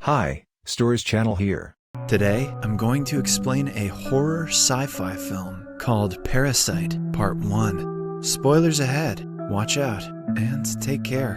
Hi, Stories Channel here. Today, I'm going to explain a horror sci-fi film called Parasite Part 1. Spoilers ahead, watch out, and take care.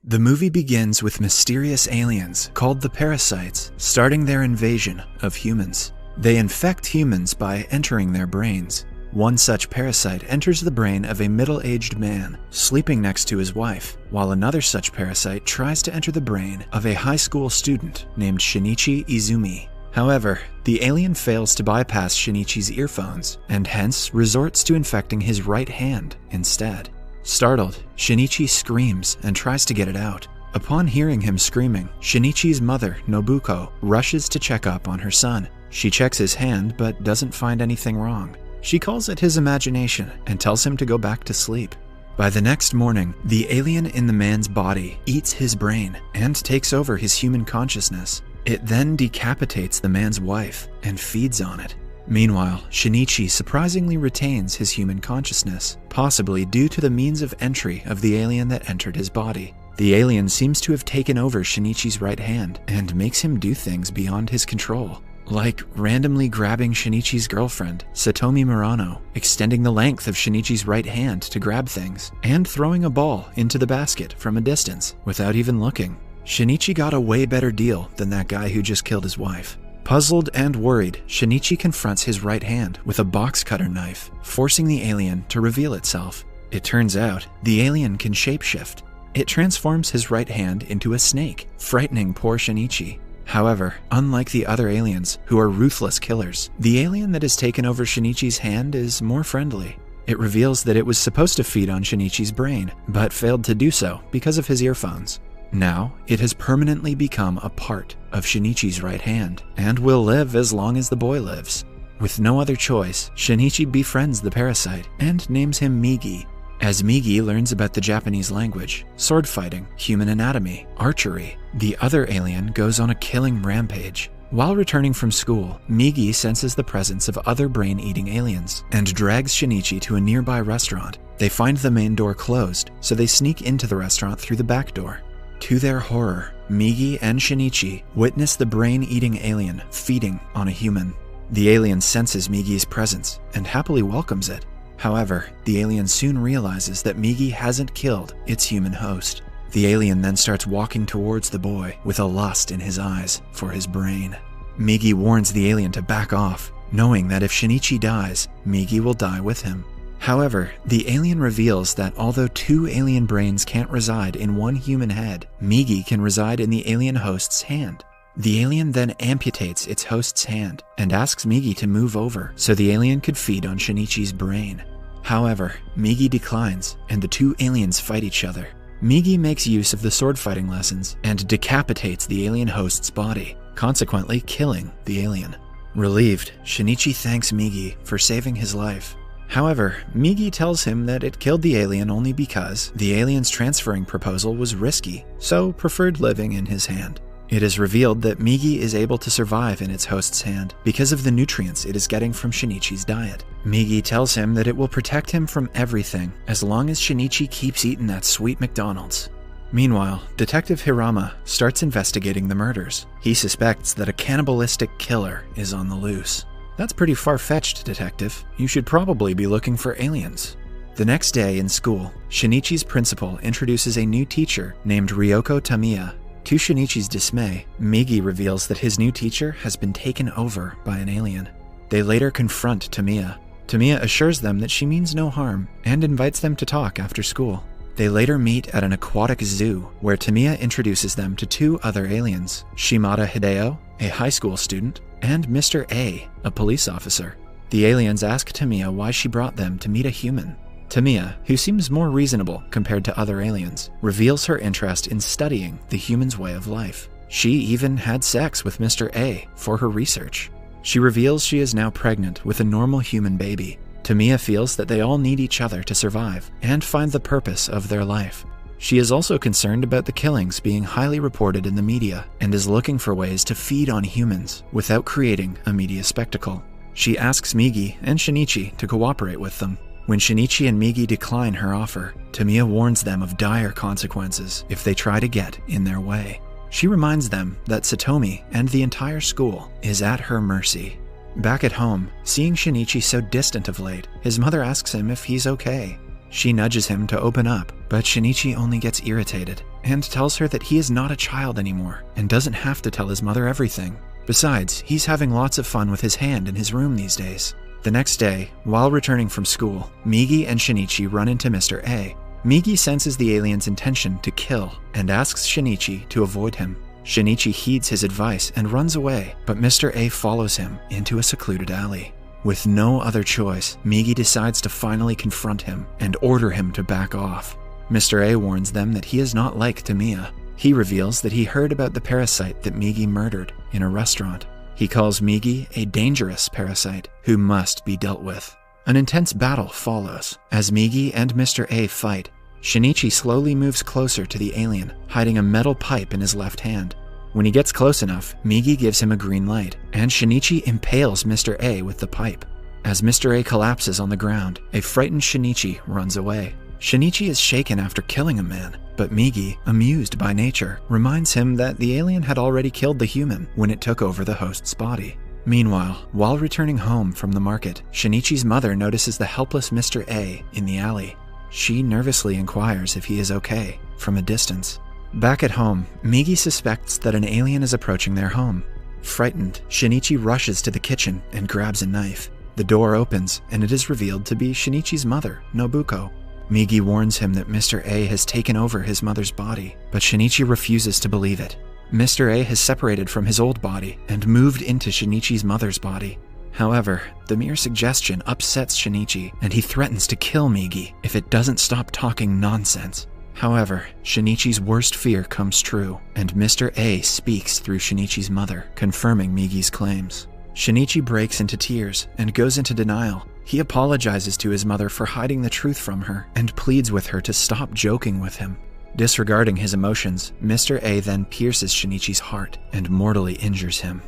The movie begins with mysterious aliens called the Parasites starting their invasion of humans. They infect humans by entering their brains. One such parasite enters the brain of a middle-aged man sleeping next to his wife, while another such parasite tries to enter the brain of a high school student named Shinichi Izumi. However, the alien fails to bypass Shinichi's earphones and hence resorts to infecting his right hand instead. Startled, Shinichi screams and tries to get it out. Upon hearing him screaming, Shinichi's mother, Nobuko, rushes to check up on her son. She checks his hand but doesn't find anything wrong. She calls it his imagination and tells him to go back to sleep. By the next morning, the alien in the man's body eats his brain and takes over his human consciousness. It then decapitates the man's wife and feeds on it. Meanwhile, Shinichi surprisingly retains his human consciousness, possibly due to the means of entry of the alien that entered his body. The alien seems to have taken over Shinichi's right hand and makes him do things beyond his control, like randomly grabbing Shinichi's girlfriend, Satomi Murano, extending the length of Shinichi's right hand to grab things, and throwing a ball into the basket from a distance without even looking. Shinichi got a way better deal than that guy who just killed his wife. Puzzled and worried, Shinichi confronts his right hand with a box cutter knife, forcing the alien to reveal itself. It turns out, the alien can shapeshift. It transforms his right hand into a snake, frightening poor Shinichi. However, unlike the other aliens, who are ruthless killers, the alien that has taken over Shinichi's hand is more friendly. It reveals that it was supposed to feed on Shinichi's brain, but failed to do so because of his earphones. Now, it has permanently become a part of Shinichi's right hand, and will live as long as the boy lives. With no other choice, Shinichi befriends the parasite and names him Migi. As Migi learns about the Japanese language, sword fighting, human anatomy, archery, the other alien goes on a killing rampage. While returning from school, Migi senses the presence of other brain-eating aliens and drags Shinichi to a nearby restaurant. They find the main door closed, so they sneak into the restaurant through the back door. To their horror, Migi and Shinichi witness the brain-eating alien feeding on a human. The alien senses Migi's presence and happily welcomes it. However, the alien soon realizes that Migi hasn't killed its human host. The alien then starts walking towards the boy with a lust in his eyes for his brain. Migi warns the alien to back off, knowing that if Shinichi dies, Migi will die with him. However, the alien reveals that although two alien brains can't reside in one human head, Migi can reside in the alien host's hand. The alien then amputates its host's hand and asks Migi to move over so the alien could feed on Shinichi's brain. However, Migi declines and the two aliens fight each other. Migi makes use of the sword fighting lessons and decapitates the alien host's body, consequently killing the alien. Relieved, Shinichi thanks Migi for saving his life. However, Migi tells him that it killed the alien only because the alien's transferring proposal was risky, so preferred living in his hand. It is revealed that Migi is able to survive in its host's hand because of the nutrients it is getting from Shinichi's diet. Migi tells him that it will protect him from everything as long as Shinichi keeps eating that sweet McDonald's. Meanwhile, Detective Hirama starts investigating the murders. He suspects that a cannibalistic killer is on the loose. That's pretty far-fetched, Detective. You should probably be looking for aliens. The next day in school, Shinichi's principal introduces a new teacher named Ryoko Tamiya. To Shinichi's dismay, Migi reveals that his new teacher has been taken over by an alien. They later confront Tamiya. Tamiya assures them that she means no harm and invites them to talk after school. They later meet at an aquatic zoo where Tamiya introduces them to two other aliens, Shimada Hideo, a high school student, and Mr. A police officer. The aliens ask Tamiya why she brought them to meet a human. Tamiya, who seems more reasonable compared to other aliens, reveals her interest in studying the human's way of life. She even had sex with Mr. A for her research. She reveals she is now pregnant with a normal human baby. Tamiya feels that they all need each other to survive and find the purpose of their life. She is also concerned about the killings being highly reported in the media and is looking for ways to feed on humans without creating a media spectacle. She asks Migi and Shinichi to cooperate with them. When Shinichi and Migi decline her offer, Tamiya warns them of dire consequences if they try to get in their way. She reminds them that Satomi and the entire school is at her mercy. Back at home, seeing Shinichi so distant of late, his mother asks him if he's okay. She nudges him to open up, but Shinichi only gets irritated and tells her that he is not a child anymore and doesn't have to tell his mother everything. Besides, he's having lots of fun with his hand in his room these days. The next day, while returning from school, Migi and Shinichi run into Mr. A. Migi senses the alien's intention to kill and asks Shinichi to avoid him. Shinichi heeds his advice and runs away, but Mr. A follows him into a secluded alley. With no other choice, Migi decides to finally confront him and order him to back off. Mr. A warns them that he is not like Tamiya. He reveals that he heard about the parasite that Migi murdered in a restaurant. He calls Migi a dangerous parasite who must be dealt with. An intense battle follows as Migi and Mr. A fight. Shinichi slowly moves closer to the alien, hiding a metal pipe in his left hand. When he gets close enough, Migi gives him a green light, and Shinichi impales Mr. A with the pipe. As Mr. A collapses on the ground, a frightened Shinichi runs away. Shinichi is shaken after killing a man, but Migi, amused by nature, reminds him that the alien had already killed the human when it took over the host's body. Meanwhile, while returning home from the market, Shinichi's mother notices the helpless Mr. A in the alley. She nervously inquires if he is okay from a distance. Back at home, Migi suspects that an alien is approaching their home. Frightened, Shinichi rushes to the kitchen and grabs a knife. The door opens, and it is revealed to be Shinichi's mother, Nobuko. Migi warns him that Mr. A has taken over his mother's body, but Shinichi refuses to believe it. Mr. A has separated from his old body and moved into Shinichi's mother's body. However, the mere suggestion upsets Shinichi, and he threatens to kill Migi if it doesn't stop talking nonsense. However, Shinichi's worst fear comes true, and Mr. A speaks through Shinichi's mother, confirming Migi's claims. Shinichi breaks into tears and goes into denial. He apologizes to his mother for hiding the truth from her and pleads with her to stop joking with him. Disregarding his emotions, Mr. A then pierces Shinichi's heart and mortally injures him.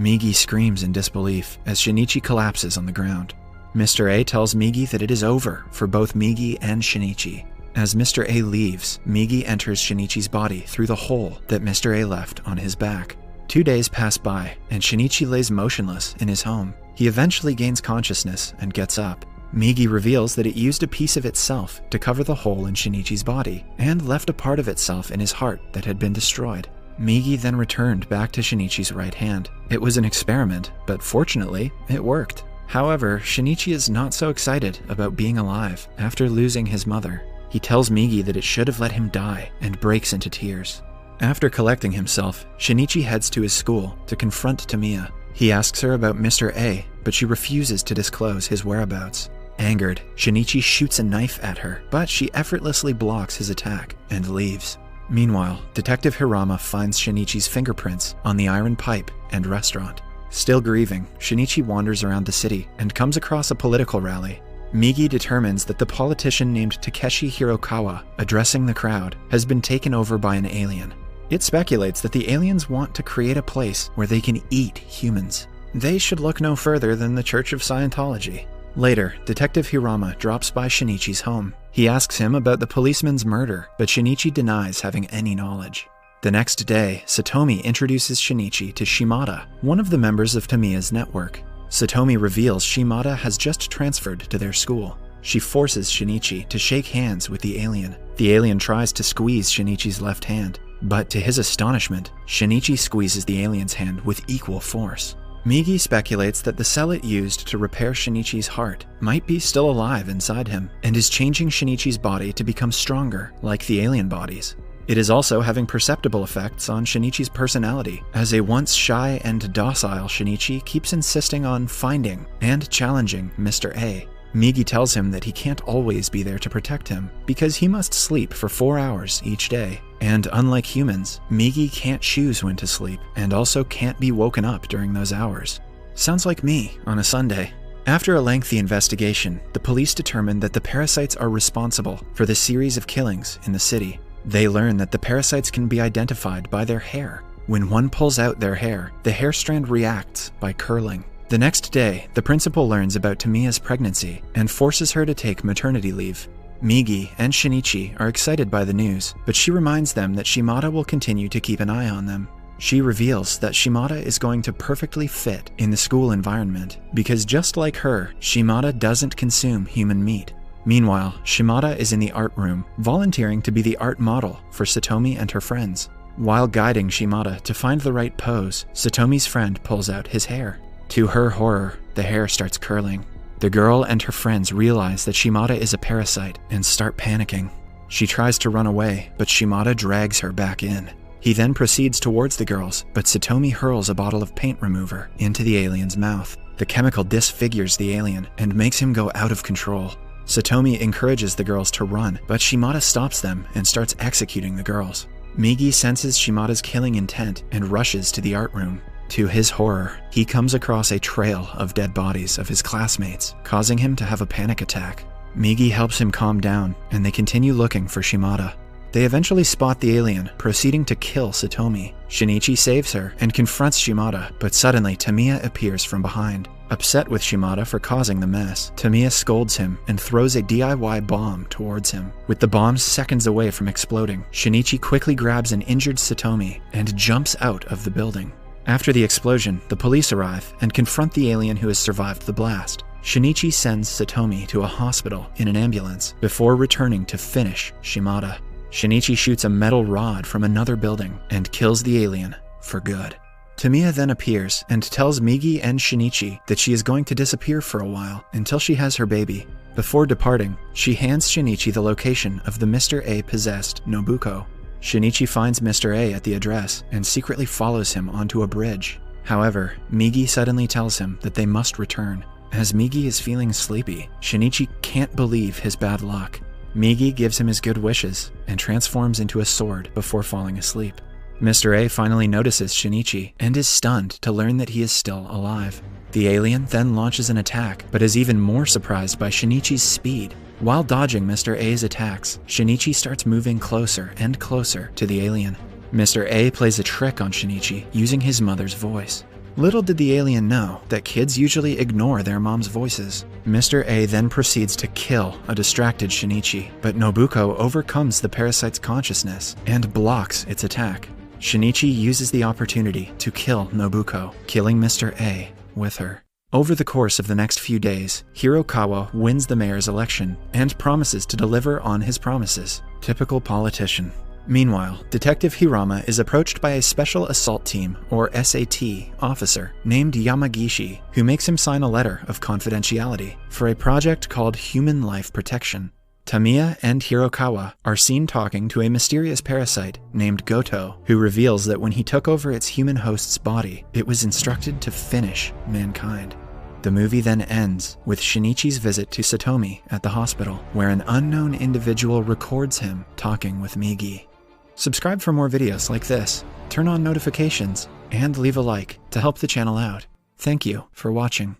Migi screams in disbelief as Shinichi collapses on the ground. Mr. A tells Migi that it is over for both Migi and Shinichi. As Mr. A leaves, Migi enters Shinichi's body through the hole that Mr. A left on his back. 2 days pass by, and Shinichi lays motionless in his home. He eventually gains consciousness and gets up. Migi reveals that it used a piece of itself to cover the hole in Shinichi's body, and left a part of itself in his heart that had been destroyed. Migi then returned back to Shinichi's right hand. It was an experiment, but fortunately, it worked. However, Shinichi is not so excited about being alive after losing his mother. He tells Migi that it should have let him die and breaks into tears. After collecting himself, Shinichi heads to his school to confront Tamiya. He asks her about Mr. A, but she refuses to disclose his whereabouts. Angered, Shinichi shoots a knife at her, but she effortlessly blocks his attack and leaves. Meanwhile, Detective Hirama finds Shinichi's fingerprints on the iron pipe and restaurant. Still grieving, Shinichi wanders around the city and comes across a political rally. Migi determines that the politician named Takeshi Hirokawa, addressing the crowd, has been taken over by an alien. It speculates that the aliens want to create a place where they can eat humans. They should look no further than the Church of Scientology. Later, Detective Hirama drops by Shinichi's home. He asks him about the policeman's murder, but Shinichi denies having any knowledge. The next day, Satomi introduces Shinichi to Shimada, one of the members of Tamiya's network. Satomi reveals Shimada has just transferred to their school. She forces Shinichi to shake hands with the alien. The alien tries to squeeze Shinichi's left hand, but to his astonishment, Shinichi squeezes the alien's hand with equal force. Migi speculates that the cell it used to repair Shinichi's heart might be still alive inside him, and is changing Shinichi's body to become stronger, like the alien bodies. It is also having perceptible effects on Shinichi's personality, as a once shy and docile Shinichi keeps insisting on finding and challenging Mr. A. Migi tells him that he can't always be there to protect him, because he must sleep for 4 hours each day. And unlike humans, Migi can't choose when to sleep, and also can't be woken up during those hours. Sounds like me on a Sunday. After a lengthy investigation, the police determine that the parasites are responsible for the series of killings in the city. They learn that the parasites can be identified by their hair. When one pulls out their hair, the hair strand reacts by curling. The next day, the principal learns about Tamiya's pregnancy and forces her to take maternity leave. Migi and Shinichi are excited by the news, but she reminds them that Shimada will continue to keep an eye on them. She reveals that Shimada is going to perfectly fit in the school environment because just like her, Shimada doesn't consume human meat. Meanwhile, Shimada is in the art room, volunteering to be the art model for Satomi and her friends. While guiding Shimada to find the right pose, Satomi's friend pulls out his hair. To her horror, the hair starts curling. The girl and her friends realize that Shimada is a parasite and start panicking. She tries to run away, but Shimada drags her back in. He then proceeds towards the girls, but Satomi hurls a bottle of paint remover into the alien's mouth. The chemical disfigures the alien and makes him go out of control. Satomi encourages the girls to run, but Shimada stops them and starts executing the girls. Migi senses Shimada's killing intent and rushes to the art room. To his horror, he comes across a trail of dead bodies of his classmates, causing him to have a panic attack. Migi helps him calm down, and they continue looking for Shimada. They eventually spot the alien, proceeding to kill Satomi. Shinichi saves her and confronts Shimada, but suddenly Tamiya appears from behind. Upset with Shimada for causing the mess, Tamiya scolds him and throws a DIY bomb towards him. With the bomb seconds away from exploding, Shinichi quickly grabs an injured Satomi and jumps out of the building. After the explosion, the police arrive and confront the alien who has survived the blast. Shinichi sends Satomi to a hospital in an ambulance before returning to finish Shimada. Shinichi shoots a metal rod from another building and kills the alien for good. Tamiya then appears and tells Migi and Shinichi that she is going to disappear for a while until she has her baby. Before departing, she hands Shinichi the location of the Mr. A possessed Nobuko. Shinichi finds Mr. A at the address and secretly follows him onto a bridge. However, Migi suddenly tells him that they must return. As Migi is feeling sleepy, Shinichi can't believe his bad luck. Migi gives him his good wishes and transforms into a sword before falling asleep. Mr. A finally notices Shinichi and is stunned to learn that he is still alive. The alien then launches an attack, but is even more surprised by Shinichi's speed. While dodging Mr. A's attacks, Shinichi starts moving closer and closer to the alien. Mr. A plays a trick on Shinichi using his mother's voice. Little did the alien know that kids usually ignore their mom's voices. Mr. A then proceeds to kill a distracted Shinichi, but Nobuko overcomes the parasite's consciousness and blocks its attack. Shinichi uses the opportunity to kill Nobuko, killing Mr. A with her. Over the course of the next few days, Hirokawa wins the mayor's election and promises to deliver on his promises. Typical politician. Meanwhile, Detective Hirama is approached by a Special Assault Team, or SAT, officer named Yamagishi, who makes him sign a letter of confidentiality for a project called Human Life Protection. Tamiya and Hirokawa are seen talking to a mysterious parasite named Goto, who reveals that when he took over its human host's body, it was instructed to finish mankind. The movie then ends with Shinichi's visit to Satomi at the hospital, where an unknown individual records him talking with Migi. Subscribe for more videos like this, turn on notifications, and leave a like to help the channel out. Thank you for watching.